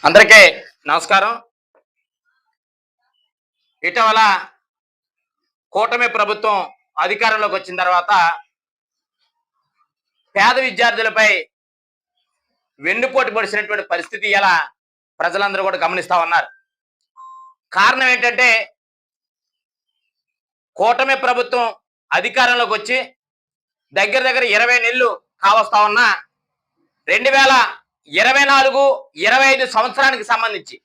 అందరికీ నమస్కారం. ఇటీవల కూటమి ప్రభుత్వం అధికారంలోకి వచ్చిన తర్వాత పేద విద్యార్థులపై వెన్నుపోటు పొడిచినటువంటి పరిస్థితి ఇలా ప్రజలందరూ కూడా గమనిస్తా ఉన్నారు. కారణం ఏంటంటే కూటమి ప్రభుత్వం అధికారంలోకి వచ్చి దగ్గర 20 నెలలు కావస్తా ఉన్న 2024-25 సంవత్సరానికి సంబంధించి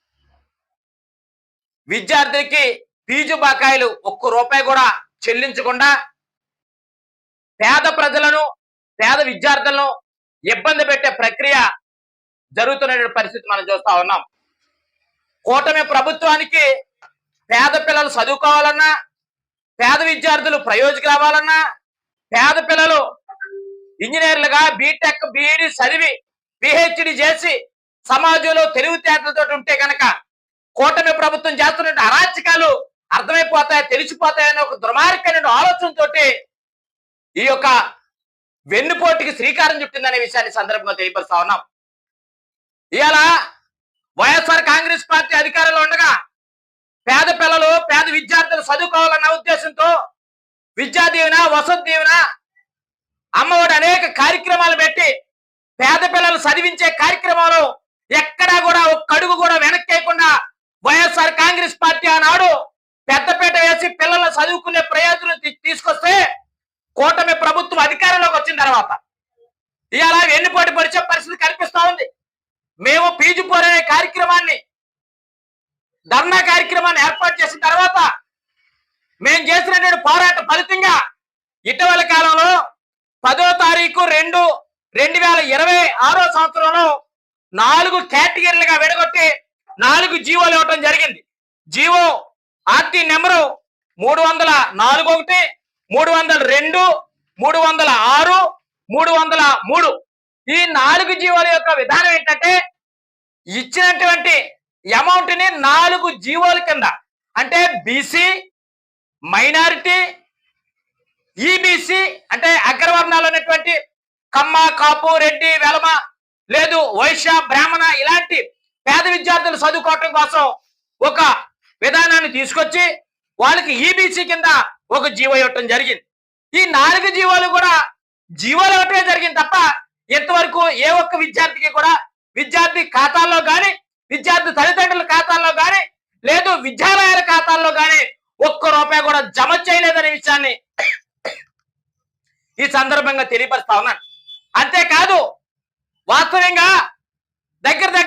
విద్యార్థికి ఫీజు బకాయిలు ₹1 కూడా చెల్లించకుండా పేద ప్రజలను పేద విద్యార్థులను ఇబ్బంది పెట్టే ప్రక్రియ జరుగుతున్న పరిస్థితి మనం చూస్తా ఉన్నాం. కూటమి ప్రభుత్వానికి పేద పిల్లలు చదువుకోవాలన్నా, పేద విద్యార్థులు ప్రయోజకులు అవ్వాలన్నా, పేద పిల్లలు ఇంజనీర్లుగా బీటెక్ బీఈడి చదివి పిహెచ్డి చేసి సమాజంలో తెలివితేటలతో ఉంటే కనుక కూటమి ప్రభుత్వం చేస్తున్న అరాచకాలు అర్థమైపోతాయి, తెలిసిపోతాయని ఒక దుర్మార్గమైన ఆలోచనతోటి ఈ యొక్క వెన్నుపోటుకి శ్రీకారం చుట్టిందనే విషయాన్ని సందర్భంగా తెలియపరుస్తా ఉన్నాం. ఇవాళ వైఎస్ఆర్ కాంగ్రెస్ పార్టీ అధికారంలో ఉండగా పేద పిల్లలు పేద విద్యార్థులు చదువుకోవాలన్న ఉద్దేశంతో విద్యా దీవెన, వసతి దీవెన, అమ్మఒడి అనేక కార్యక్రమాలు పెట్టి పేద పిల్లలు చదివించే కార్యక్రమాలు ఎక్కడా కూడా ఒక్క అడుగు కూడా వెనక్కేయకుండా వైఎస్ఆర్ కాంగ్రెస్ పార్టీ ఆనాడు పెద్దపేట వేసి పిల్లలు చదువుకునే ప్రయోజనం తీసుకొస్తే కూటమి ప్రభుత్వం అధికారంలోకి వచ్చిన తర్వాత ఇవాళ వెన్నుపోటు పరిచే పరిస్థితి కనిపిస్తా ఉంది. మేము ఫీజు పోరే కార్యక్రమాన్ని, ధర్నా కార్యక్రమాన్ని ఏర్పాటు చేసిన తర్వాత మేము చేసినటువంటి పోరాట ఫలితంగా ఇటీవల కాలంలో 10వ తారీఖు 2026 సంవత్సరంలో 4 కేటగిరీలుగా విడగొట్టి 4 జీవోలు ఇవ్వటం జరిగింది. GO RT number 341, 302, 306, 303. ఈ 4 జీవోల యొక్క విధానం ఏంటంటే ఇచ్చినటువంటి అమౌంట్ ని 4 జీవోల కింద, అంటే బీసీ, మైనారిటీ, ఈబీసీ అంటే అగ్రవర్ణాలు అనేటువంటి కమ్మ, కాపు, రెడ్డి, వెలమ, లేదు వైశ్య, బ్రాహ్మణ ఇలాంటి పేద విద్యార్థులు చదువుకోవటం కోసం ఒక విధానాన్ని తీసుకొచ్చి వాళ్ళకి ఈబీసీ కింద ఒక జీవో ఇవ్వటం జరిగింది. ఈ 4 జీవోలు కూడా జీవోలు ఇవ్వటమే జరిగింది తప్ప ఇంతవరకు ఏ ఒక్క విద్యార్థికి కూడా విద్యార్థి ఖాతాల్లో కానీ, విద్యార్థి తల్లిదండ్రుల ఖాతాల్లో కానీ, లేదు విద్యాలయాల ఖాతాల్లో కానీ ₹1 కూడా జమ చేయలేదనే విషయాన్ని ఈ సందర్భంగా తెలియపరుస్తా ఉన్నాను. అంతేకాదు వాస్తవంగా దగ్గర